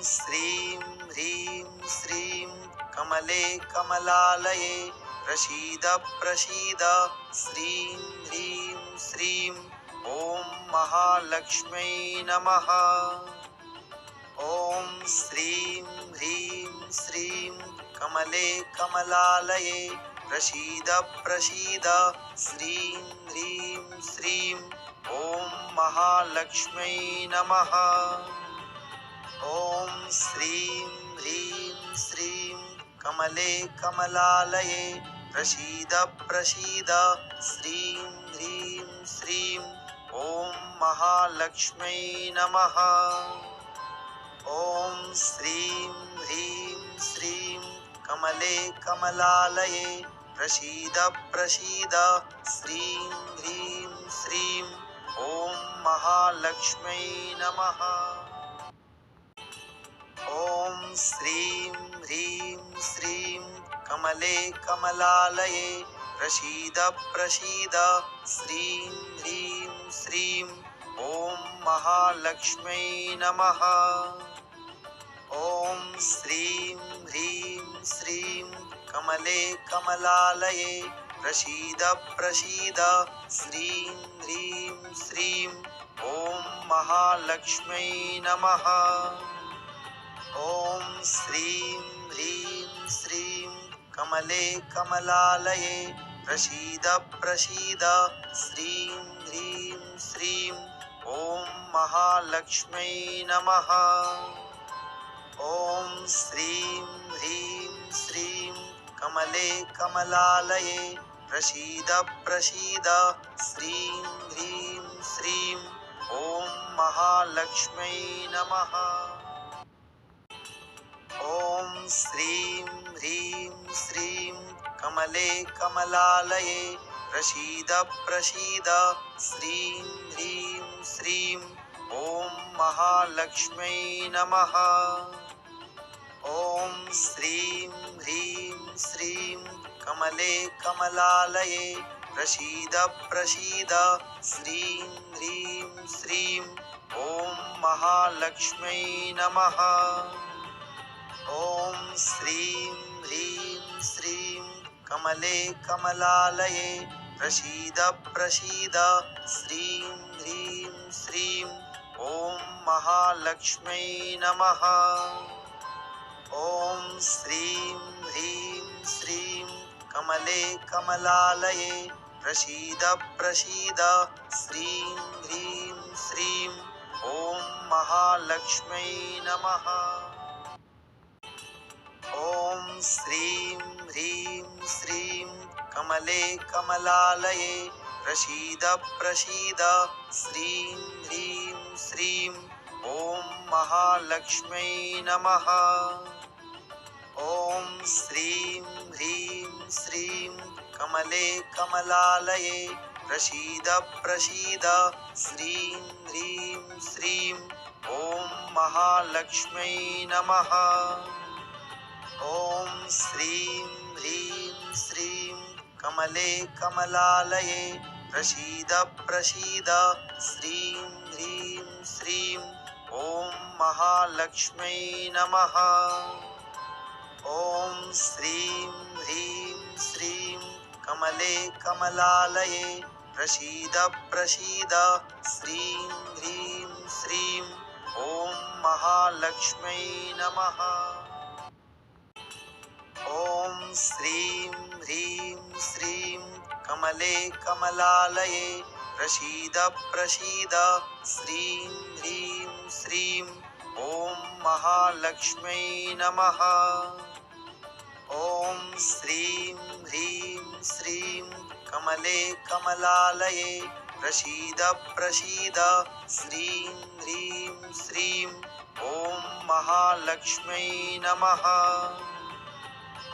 श्रीं ह्रीं श्रीं कमले कमलालये प्रसीद प्रसीद श्रीं ह्रीं श्रीं ॐ महालक्ष्म्यै नमः। ॐ श्रीं ह्रीं श्रीं कमले कमलालये प्रसीद प्रसीद श्रीं ह्रीं श्रीं ॐ महालक्ष्म्यै नमः। ॐ श्रीं ह्रीं श्रीं कमले कमलालये प्रसीद प्रसीद श्रीं ह्रीं श्रीं ॐ महालक्ष्म्यै नमः। ॐ श्रीं ह्रीं श्रीं कमले कमलालये प्रसीद प्रसीद श्रीं ह्रीं श्रीं ॐ महालक्ष्म्यै नमः। ॐ श्रीं ह्रीं श्रीं कमले कमलालये प्रसीद प्रसीद श्रीं ह्रीं श्रीं ॐ महालक्ष्म्यै नमः। ॐ श्रीं ह्रीं श्रीं कमले कमलालये प्रसीद प्रसीद श्रीं ह्रीं श्रीं ॐ महालक्ष्म्यै नमः। ॐ श्रीं ह्रीं श्रीं कमले कमलालये प्रसीद प्रसीद श्रीं ह्रीं श्रीं ॐ महालक्ष्म्यै नमः। ॐ श्रीं ह्रीं श्रीं कमले कमलालये प्रसीद प्रसीद श्रीं ह्रीं श्रीं ॐ महालक्ष्म्यै नमः। ॐ श्रीं ह्रीं श्रीं कमले कमलालये प्रसीद प्रसीद श्रीं ह्रीं श्रीं ॐ महालक्ष्म्यै नमः। ॐ श्रीं ह्रीं श्रीं कमले कमलालये प्रसीद प्रसीद श्रीं ह्रीं श्रीं ॐ महालक्ष्म्यै नमः। ॐ श्रीं ह्रीं श्रीं कमले कमलालये प्रसीद प्रसीद श्रीं ह्रीं श्रीं ॐ महालक्ष्म्यै नमः। ॐ श्रीं ह्रीं श्रीं कमले कमलालये प्रसीद प्रसीद श्रीं ह्रीं श्रीं ॐ महालक्ष्म्यै नमः। ॐ श्रीं ह्रीं श्रीं कमले कमलालये प्रसीद प्रसीद श्रीं ह्रीं श्रीं ॐ महालक्ष्म्यै नमः। ॐ श्रीं ह्रीं श्रीं कमले कमलालये प्रसीद प्रसीद श्रीं ह्रीं श्रीं ॐ महालक्ष्म्यै नमः। ॐ श्रीं ह्रीं श्रीं कमले कमलालये प्रसीद प्रसीद श्रीं ह्रीं श्रीं ॐ महालक्ष्म्यै नमः। ॐ श्रीं ह्रीं श्रीं कमले कमलालये प्रसीद प्रसीद श्रीं ह्रीं श्रीं ॐ महालक्ष्म्यै नमः। ॐ श्रीं ह्रीं श्रीं कमले कमलालये प्रसीद प्रसीद श्रीं ह्रीं श्रीं ॐ महालक्ष्म्यै नमः। ॐ श्रीं ह्रीं श्रीं कमले कमलालये प्रसीद प्रसीद श्रीं ह्रीं श्रीं ॐ महालक्ष्म्यै नमः।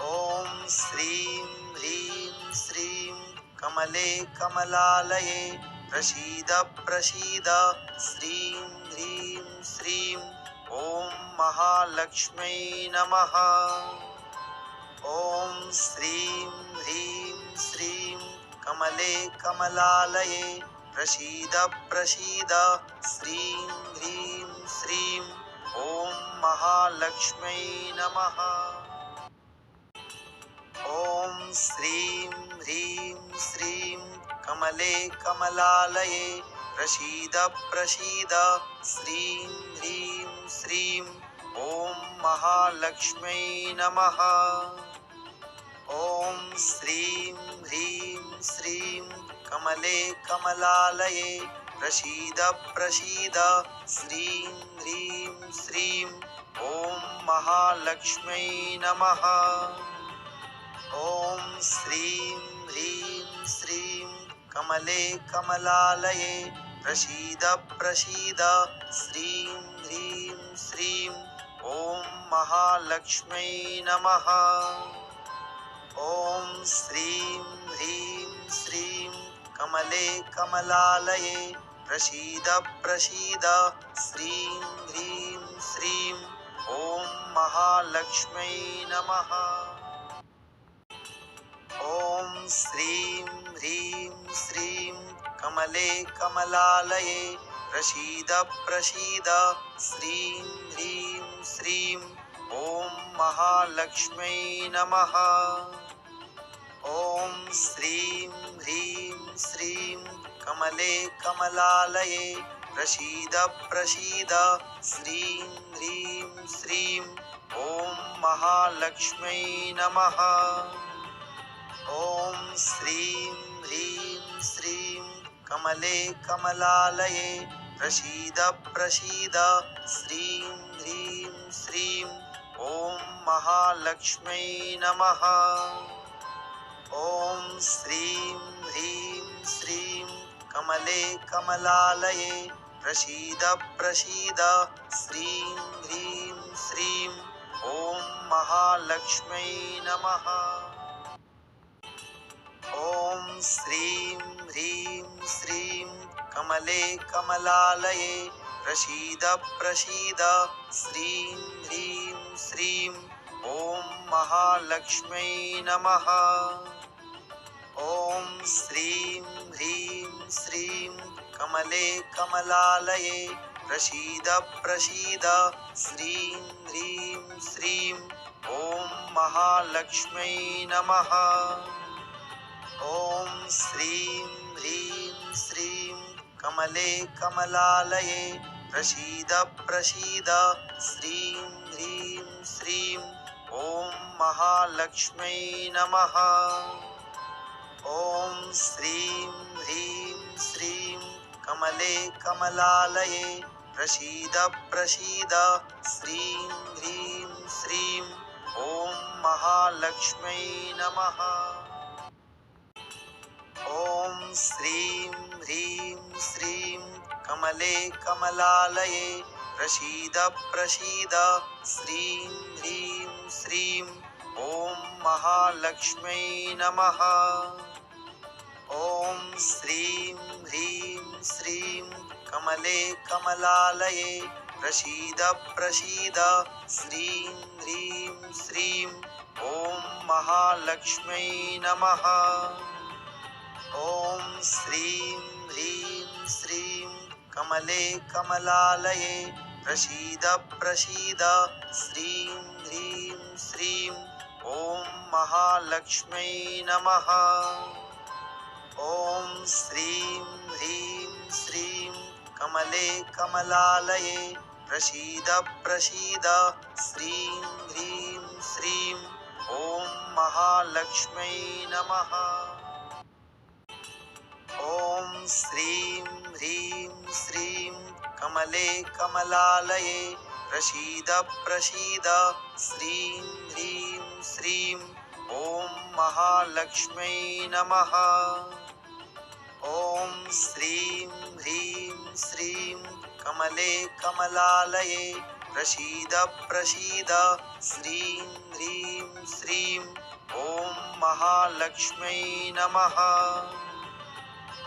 ॐ श्रीं ह्रीं श्रीं कमले कमलालये प्रसीद प्रसीद श्रीं ह्रीं श्रीं ॐ महालक्ष्म्यै नमः। ॐ श्रीं ह्रीं श्रीं कमले कमलालये प्रसीद प्रसीद श्रीं ह्रीं श्रीं ॐ महालक्ष्म्यै नमः। ॐ श्रीं ह्रीं श्रीं कमले कमलालये प्रसीद प्रसीद श्रीं ह्रीं श्रीं ॐ महालक्ष्म्यै नमः। ॐ श्रीं ह्रीं श्रीं कमले कमलालये प्रसीद प्रसीद श्रीं ह्रीं श्रीं ॐ महालक्ष्म्यै नमः। ॐ श्रीं ह्रीं श्रीं कमले कमलालये प्रसीद प्रसीद श्रीं ह्रीं श्रीं ॐ महालक्ष्म्यै नमः। ॐ श्रीं ह्रीं श्रीं कमले कमलालये प्रसीद प्रसीद श्रीं ह्रीं श्रीं ॐ महालक्ष्म्यै नमः। ॐ श्रीं ह्रीं श्रीं कमले कमलालये प्रसीद प्रसीद श्रीं ह्रीं श्रीं ॐ महालक्ष्म्यै नमः। ॐ श्रीं ह्रीं श्रीं कमले कमलालये प्रसीद प्रसीद श्रीं ह्रीं श्रीं ॐ महालक्ष्म्यै नमः। ॐ श्रीं ह्रीं श्रीं कमले कमलालये प्रसीद प्रसीद श्रीं ह्रीं श्रीं ॐ महालक्ष्म्यै नमः। ॐ श्रीं ह्रीं श्रीं कमले कमलालये प्रसीद प्रसीद श्रीं ह्रीं श्रीं ॐ महालक्ष्म्यै नमः। ॐ श्रीं ह्रीं श्रीं कमले कमलालये प्रसीद प्रसीद श्रीं ह्रीं श्रीं ॐ महालक्ष्म्यै नमः। ॐ श्रीं ह्रीं श्रीं कमले कमलालये प्रसीद प्रसीद श्रीं ह्रीं श्रीं ॐ महालक्ष्म्यै नमः। ॐ श्रीं ह्रीं श्रीं कमले कमलालये प्रसीद प्रसीद श्रीं ह्रीं श्रीं ॐ महालक्ष्म्यै नमः। ॐ श्रीं ह्रीं श्रीं कमले कमलालये प्रसीद प्रसीद श्रीं ह्रीं श्रीं ॐ महालक्ष्म्यै नमः। ॐ श्रीं ह्रीं श्रीं कमले कमलालये प्रसीद प्रसीद श्रीं ह्रीं श्रीं ॐ महालक्ष्म्यै नमः। ॐ श्रीं ह्रीं श्रीं कमले कमलालये प्रसीद प्रसीद श्रीं ह्रीं श्रीं ॐ महालक्ष्म्यै नमः। ॐ श्रीं ह्रीं श्रीं कमले कमलालये प्रसीद प्रसीद श्रीं ह्रीं श्रीं ॐ महालक्ष्म्यै नमः। ॐ श्रीं ह्रीं श्रीं कमले कमलालये प्रसीद प्रसीद श्रीं ह्रीं श्रीं ॐ महालक्ष्म्यै नमः। ॐ श्रीं ह्रीं श्रीं कमले कमलालये प्रसीद प्रसीद श्रीं ह्रीं श्रीं ॐ महालक्ष्म्यै नमः। ॐ श्रीं ह्रीं श्रीं कमले कमलालये प्रसीद प्रसीद श्रीं ह्रीं श्रीं ॐ महालक्ष्म्यै नमः।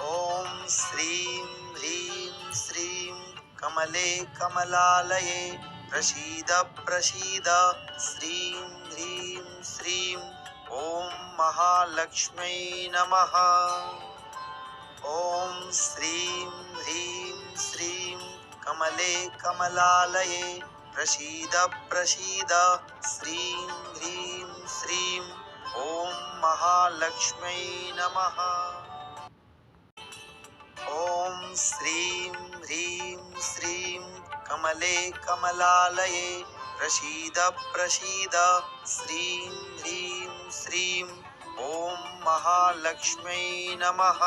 ॐ श्रीं ह्रीं श्रीं कमले कमलालये प्रसीद प्रसीद श्रीं ह्रीं श्रीं ॐ महालक्ष्म्यै नमः। ॐ श्रीं ह्रीं श्रीं कमले कमलालये प्रसीद प्रसीद श्रीं ह्रीं श्रीं ॐ महालक्ष्म्यै नमः। ॐ श्रीं ह्रीं श्रीं कमले कमलालये प्रसीद प्रसीद श्रीं ह्रीं श्रीं ॐ महालक्ष्म्यै नमः।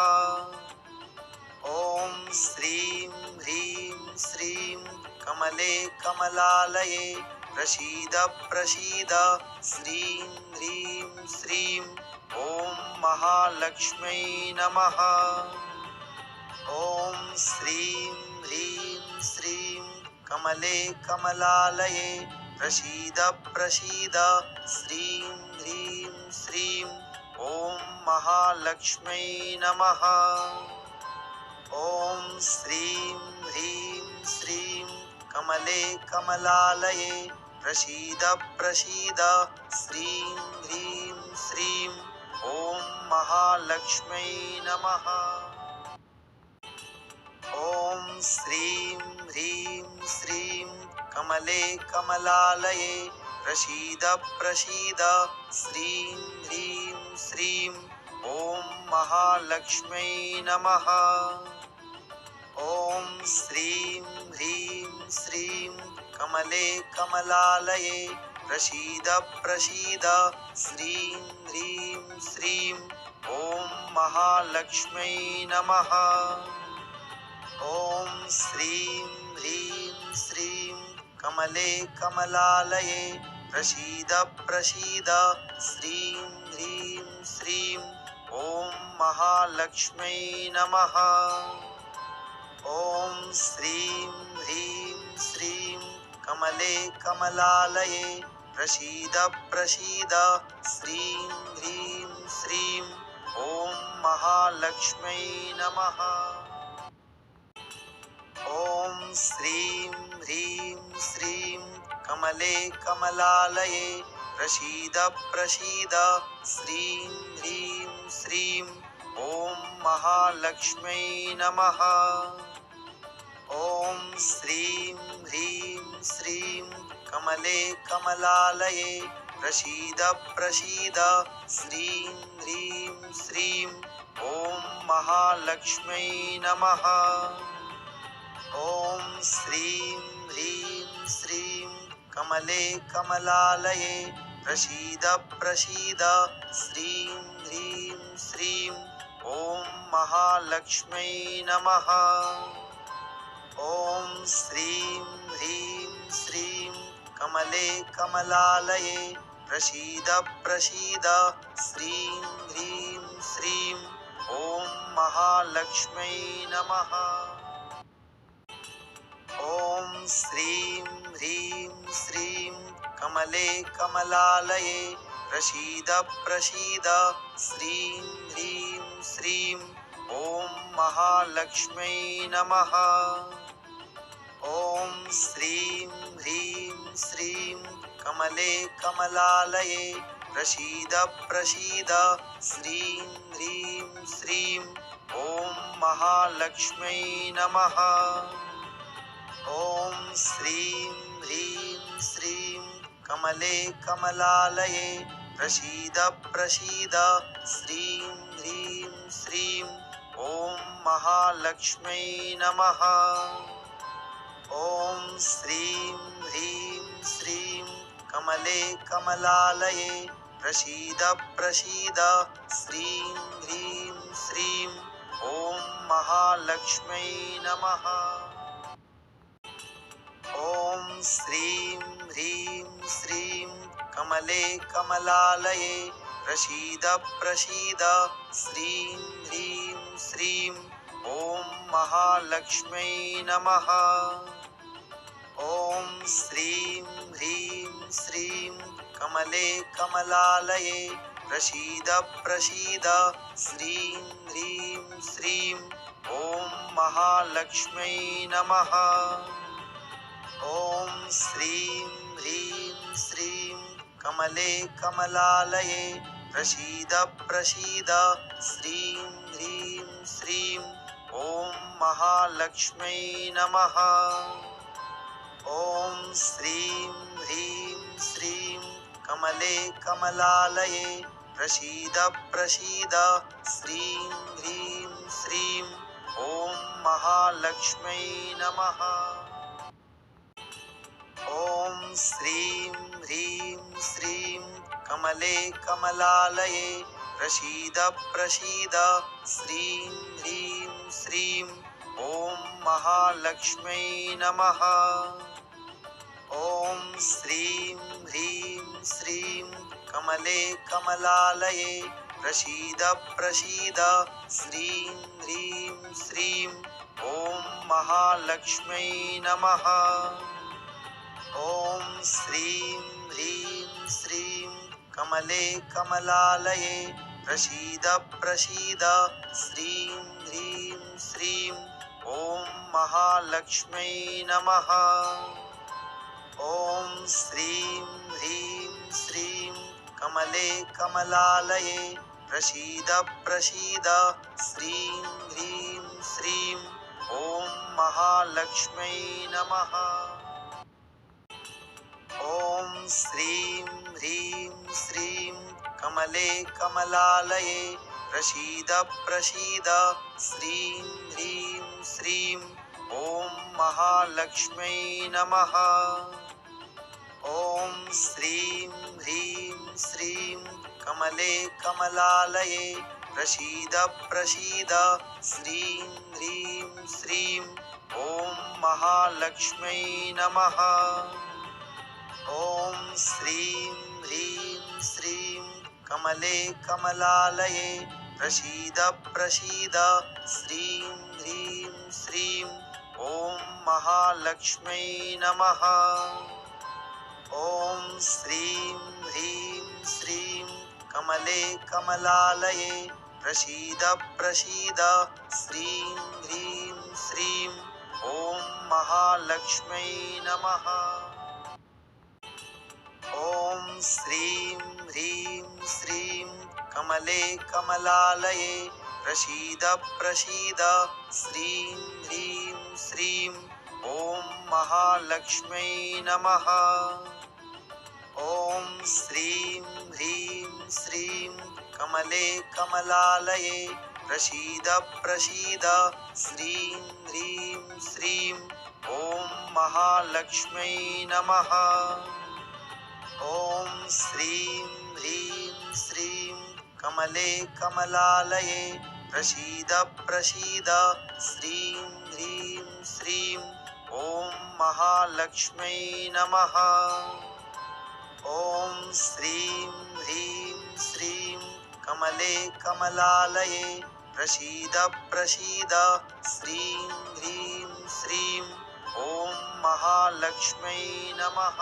ॐ श्रीं ह्रीं श्रीं कमले कमलालये प्रसीद प्रसीद श्रीं ह्रीं श्रीं ॐ महालक्ष्म्यै नमः। ॐ श्रीं ह्रीं श्रीं कमले कमलालये प्रसीद प्रसीद श्रीं ह्रीं श्रीं ॐ महालक्ष्म्यै नमः। ॐ श्रीं ह्रीं श्रीं कमले कमलालये प्रसीद प्रसीद श्रीं ह्रीं श्रीं ॐ महालक्ष्म्यै नमः। ॐ श्रीं ह्रीं श्रीं कमले कमलालये प्रसीद प्रसीद श्रीं ह्रीं श्रीं ॐ महालक्ष्म्यै नमः। ॐ श्रीं ह्रीं श्रीं कमले कमलालये प्रसीद प्रसीद श्रीं ह्रीं श्रीं ॐ महालक्ष्म्यै नमः। ॐ श्रीं ह्रीं श्रीं कमले कमलालये प्रसीद प्रसीद श्रीं ह्रीं श्रीं ॐ महालक्ष्म्यै नमः। ॐ श्रीं ह्रीं श्रीं कमले कमलालये प्रसीद प्रसीद श्रीं ह्रीं श्रीं ॐ महालक्ष्म्यै नमः। ॐ श्रीं ह्रीं श्रीं कमले कमलालये प्रसीद प्रसीद श्रीं ह्रीं श्रीं ॐ महालक्ष्म्यै नमः। ॐ श्रीं ह्रीं श्रीं कमले कमलालये प्रसीद प्रसीद श्रीं ह्रीं श्रीं ॐ महालक्ष्म्यै नमः। ॐ श्रीं ह्रीं श्रीं कमले कमलालये प्रसीद प्रसीद श्रीं ह्रीं श्रीं ॐ महालक्ष्म्यै नमः। ॐ श्रीं ह्रीं श्रीं कमले कमलालये प्रसीद प्रसीद श्रीं ह्रीं श्रीं ॐ महालक्ष्म्यै नमः। ॐ श्रीं ह्रीं श्रीं कमले कमलालये प्रसीद प्रसीद श्रीं ह्रीं श्रीं ॐ महालक्ष्म्यै नमः। ॐ श्रीं ह्रीं श्रीं कमले कमलालये प्रसीद प्रसीद श्रीं ह्रीं श्रीं ॐ महालक्ष्म्यै नमः। ॐ श्रीं ह्रीं श्रीं कमले कमलालये प्रसीद प्रसीद श्रीं ह्रीं श्रीं ॐ महालक्ष्म्यै नमः। ॐ श्रीं ह्रीं श्रीं कमले कमलालये प्रसीद प्रसीद श्रीं ह्रीं श्रीं ॐ महालक्ष्म्यै नमः। ॐ श्रीं ह्रीं श्रीं कमले कमलालये प्रसीद प्रसीद श्रीं ह्रीं श्रीं ॐ महालक्ष्म्यै नमः। ॐ श्रीं ह्रीं श्रीं कमले कमलालये प्रसीद प्रसीद श्रीं ह्रीं श्रीं ॐ महालक्ष्म्यै नमः। ॐ श्रीं ह्रीं श्रीं कमले कमलालये प्रसीद प्रसीद श्रीं ह्रीं श्रीं ॐ महालक्ष्म्यै नमः। ॐ श्रीं ह्रीं श्रीं कमले कमलालये प्रसीद प्रसीद श्रीं ह्रीं श्रीं ॐ महालक्ष्म्यै नमः। ॐ श्रीं ह्रीं श्रीं कमले कमलालये प्रसीद प्रसीद श्रीं ह्रीं श्रीं ॐ महालक्ष्म्यै नमः। ॐ श्रीं ह्रीं श्रीं कमले कमलालये प्रसीद प्रसीद श्रीं ह्रीं श्रीं ॐ महालक्ष्म्यै नमः। ॐ श्रीं ह्रीं श्रीं कमले कमलालये प्रसीद प्रसीद श्रीं ह्रीं श्रीं ॐ महालक्ष्म्यै नमः। ॐ श्रीं ह्रीं श्रीं कमले कमलालये प्रसीद प्रसीद श्रीं ह्रीं श्रीं ॐ महालक्ष्म्यै नमः। ॐ श्रीं ह्रीं श्रीं कमले कमलालये प्रसीद प्रसीद श्रीं ह्रीं श्रीं ॐ महालक्ष्म्यै नमः। ॐ श्रीं ह्रीं श्रीं कमले कमलालये प्रसीद प्रसीद श्रीं ह्रीं श्रीं ॐ महालक्ष्म्यै नमः। ॐ श्रीं ह्रीं श्रीं कमले कमलालये प्रसीद प्रसीद श्रीं ह्रीं श्रीं ॐ महालक्ष्म्यै नमः। ॐ श्रीं ह्रीं श्रीं कमले कमलालये प्रसीद प्रसीद श्रीं ह्रीं श्रीं ॐ महालक्ष्म्यै नमः। ॐ श्रीं ह्रीं श्रीं कमले कमलालये प्रसीद प्रसीद श्रीं ह्रीं श्रीं ॐ महालक्ष्म्यै नमः। ॐ श्रीं ह्रीं श्रीं कमले कमलालये प्रसीद प्रसीद श्रीं ह्रीं श्रीं ॐ महालक्ष्म्यै नमः। ॐ श्रीं ह्रीं श्रीं कमले कमलालये प्रसीद प्रसीद श्रीं ह्रीं श्रीं ॐ महालक्ष्म्यै नमः। ॐ श्रीं ह्रीं श्रीं कमले कमलालये प्रसीद प्रसीद श्रीं ह्रीं श्रीं ॐ महालक्ष्म्यै नमः।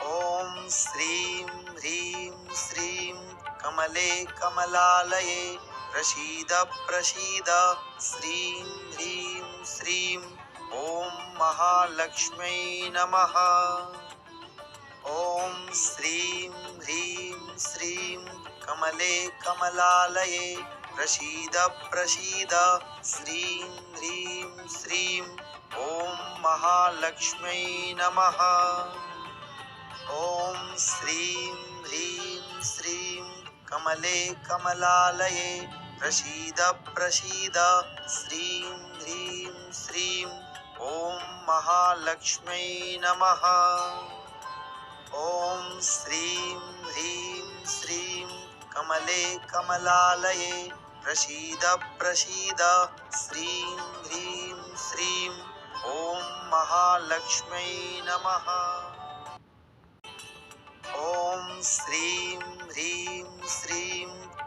ॐ श्रीं ह्रीं श्रीं कमले कमलालये प्रसीद प्रसीद श्रीं ह्रीं श्रीं ॐ महालक्ष्म्यै नमः। ॐ श्रीं ह्रीं श्रीं कमले कमलालये प्रसीद प्रसीद श्रीं ह्रीं श्रीं ॐ महालक्ष्म्यै नमः। ॐ श्रीं ह्रीं श्रीं कमले कमलालये प्रसीद प्रसीद श्रीं ह्रीं श्रीं ॐ महालक्ष्म्यै नमः। ॐ श्रीं ह्रीं श्रीं कमले कमलालये प्रसीद प्रसीद श्रीं ह्रीं श्रीं ॐ महालक्ष्म्यै नमः। ॐ श्रीं ह्रीं श्रीं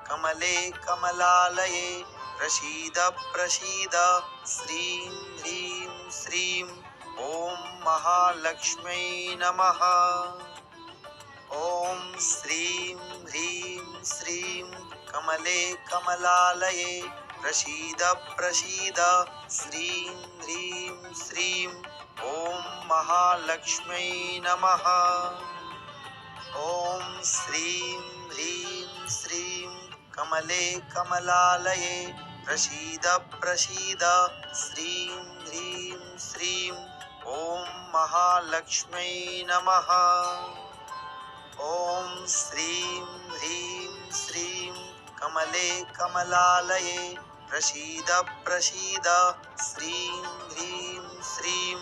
कमले कमलालये प्रसीद प्रसीद श्रीं ह्रीं श्रीं ॐ महालक्ष्म्यै नमः। ॐ श्रीं ह्रीं श्रीं कमले कमलालये प्रसीद प्रसीद श्रीं ह्रीं श्रीं ॐ महालक्ष्म्यै नमः। ॐ श्रीं ह्रीं श्रीं कमले कमलालये प्रसीद प्रसीद श्रीं ह्रीं श्रीं ॐ महालक्ष्म्यै नमः। ॐ श्रीं ह्रीं श्रीं कमले कमलालये प्रसीद प्रसीद श्रीं ह्रीं श्रीं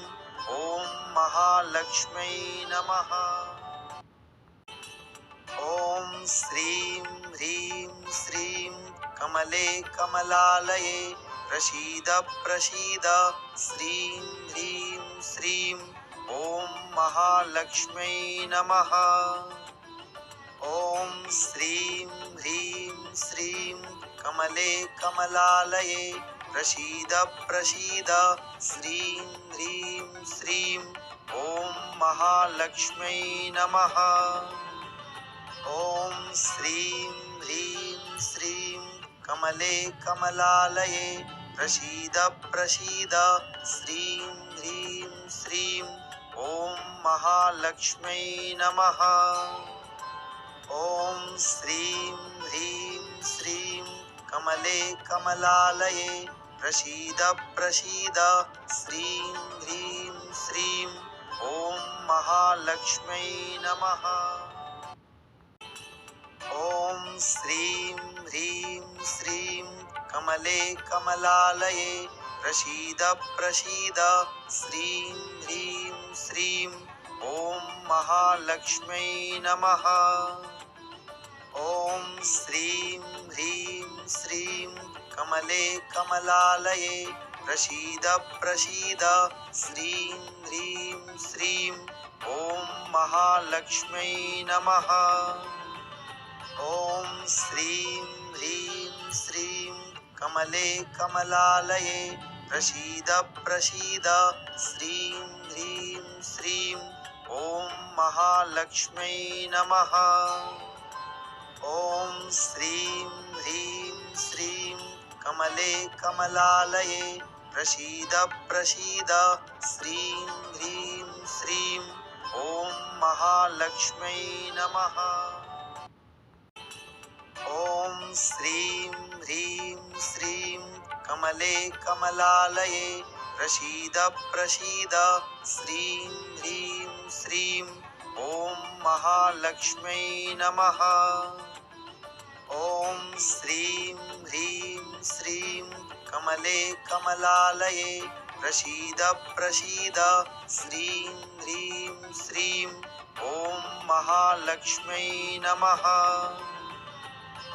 ॐ महालक्ष्म्यै नमः। ॐ श्रीं ह्रीं श्रीं कमले कमलालये प्रसीद प्रसीद श्रीं ह्रीं श्रीं ॐ महालक्ष्म्यै नमः। ॐ श्रीं ह्रीं श्रीं कमले कमलालये प्रसीद प्रसीद श्रीं ह्रीं श्रीं ॐ महालक्ष्म्यै नमः। ॐ श्रीं ह्रीं श्रीं कमले कमलालये प्रसीद प्रसीद श्रीं ह्रीं श्रीं ॐ महालक्ष्म्यै नमः। ॐ श्रीं ह्रीं श्रीं कमले कमलालये प्रसीद प्रसीद श्रीं ह्रीं श्रीं ॐ महालक्ष्म्यै नमः। ॐ श्रीं ह्रीं श्रीं कमले कमलालये प्रसीद प्रसीद श्रीं ह्रीं श्रीं ॐ महालक्ष्म्यै नमः। ॐ श्रीं ह्रीं श्रीं कमले कमलालये प्रसीद प्रसीद श्रीं ह्रीं श्रीं ॐ महालक्ष्म्यै नमः। ॐ श्रीं ह्रीं श्रीं कमले कमलालये प्रसीद प्रसीद श्रीं ह्रीं श्रीं ॐ महालक्ष्म्यै नमः। ॐ श्रीं ह्रीं श्रीं कमले कमलालये प्रसीद प्रसीद श्रीं ह्रीं श्रीं ॐ महालक्ष्म्यै नमः। ॐ श्रीं ह्रीं श्रीं कमले कमलालये प्रसीद प्रसीद श्रीं ह्रीं श्रीं ॐ महालक्ष्म्यै नमः। ॐ श्रीं ह्रीं श्रीं कमले कमलालये प्रसीद प्रसीद श्रीं ह्रीं श्रीं ॐ महालक्ष्म्यै नमः।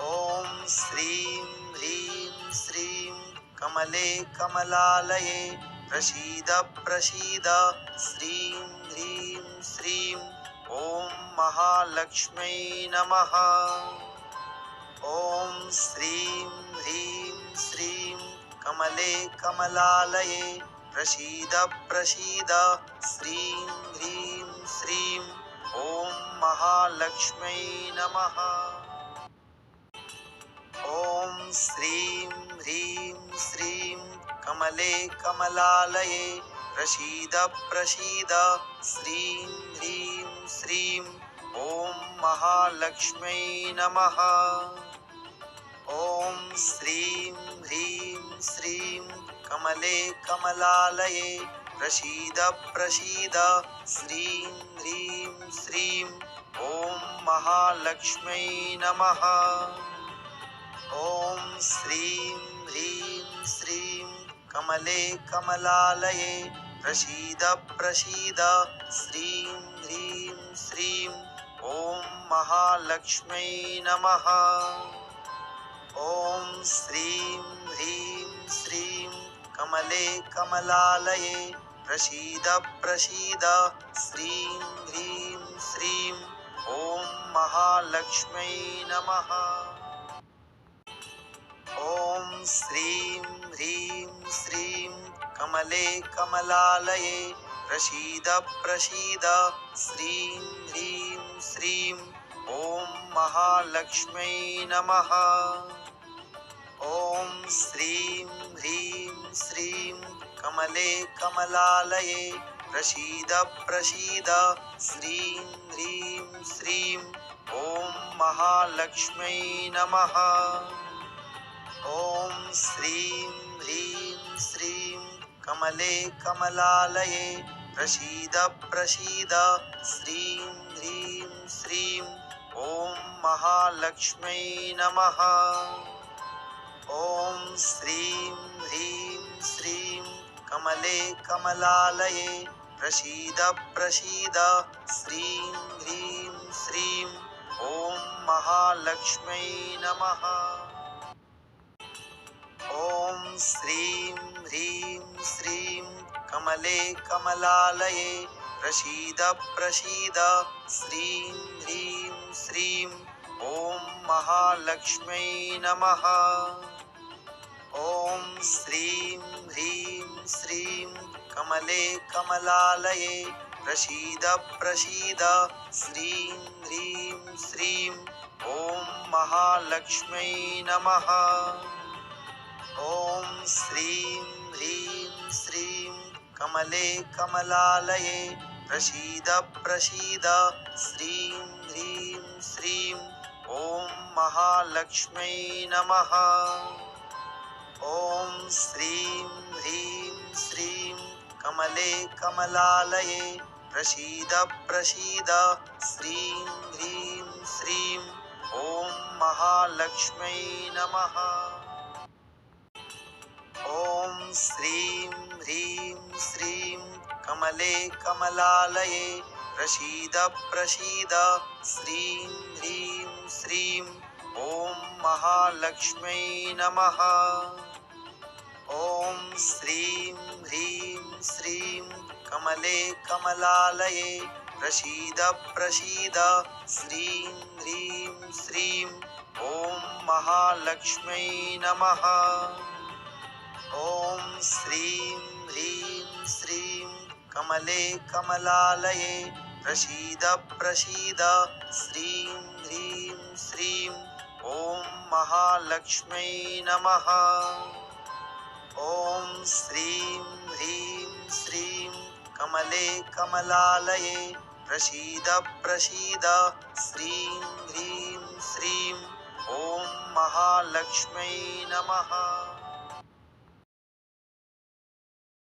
ॐ श्रीं ह्रीं श्रीं कमले कमलालये प्रसीद प्रसीद श्रीं ह्रीं श्रीं ॐ महालक्ष्म्यै नमः। ॐ श्रीं ह्रीं श्रीं कमले कमलालये प्रसीद प्रसीद श्रीं ह्रीं श्रीं ॐ महालक्ष्म्यै नमः। ॐ श्रीं ह्रीं श्रीं कमले कमलालये प्रसीद प्रसीद श्रीं ह्रीं श्रीं ॐ महालक्ष्म्यै नमः। ॐ श्रीं ह्रीं श्रीं कमले कमलालये प्रसीद प्रसीद श्रीं ह्रीं श्रीं ॐ महालक्ष्म्यै नमः। ॐ श्रीं ह्रीं श्रीं कमले कमलालये प्रसीद प्रसीद श्रीं ह्रीं श्रीं ॐ महालक्ष्म्यै नमः। ॐ श्रीं ह्रीं श्रीं कमले कमलालये प्रसीद प्रसीद श्रीं ह्रीं श्रीं ॐ महालक्ष्म्यै नमः। ॐ श्रीं ह्रीं श्रीं कमले कमलालये प्रसीद प्रसीद श्रीं ह्रीं श्रीं ॐ महालक्ष्म्यै नमः। ॐ श्रीं ह्रीं श्रीं कमले कमलालये प्रसीद प्रसीद श्रीं ह्रीं श्रीं ॐ महालक्ष्म्यै नमः। ॐ श्रीं ह्रीं श्रीं कमले कमलालये प्रसीद प्रसीद श्रीं ह्रीं श्रीं ॐ महालक्ष्म्यै नमः। ॐ श्रीं ह्रीं श्रीं कमले कमलालये प्रसीद प्रसीद श्रीं ह्रीं श्रीं ॐ महालक्ष्म्यै नमः। ॐ श्रीं ह्रीं श्रीं कमले कमलालये प्रसीद प्रसीद श्रीं ह्रीं श्रीं ॐ महालक्ष्म्यै नमः। ॐ श्रीं ह्रीं श्रीं कमले कमलालये प्रसीद प्रसीद श्रीं ह्रीं श्रीं ॐ महालक्ष्म्यै नमः। ॐ श्रीं ह्रीं श्रीं कमले कमलालये प्रसीद प्रसीद श्रीं ह्रीं श्रीं ॐ महालक्ष्म्यै नमः। ॐ श्रीं ह्रीं श्रीं कमले कमलालये प्रसीद प्रसीद श्रीं ह्रीं श्रीं ॐ महालक्ष्म्यै नमः। ॐ श्रीं ह्रीं श्रीं कमले कमलालये प्रसीद प्रसीद श्रीं ह्रीं श्रीं ॐ महालक्ष्म्यै नमः। ॐ श्रीं ह्रीं श्रीं कमले कमलालये प्रसीद प्रसीद श्रीं ह्रीं श्रीं ॐ महालक्ष्म्यै नमः। ॐ श्रीं ह्रीं श्रीं कमले कमलालये प्रसीद प्रसीद श्रीं ह्रीं श्रीं ॐ महालक्ष्म्यै नमः। ॐ श्रीं ह्रीं श्रीं कमले कमलालये प्रसीद प्रसीद श्रीं ह्रीं श्रीं ॐ महालक्ष्म्यै नमः।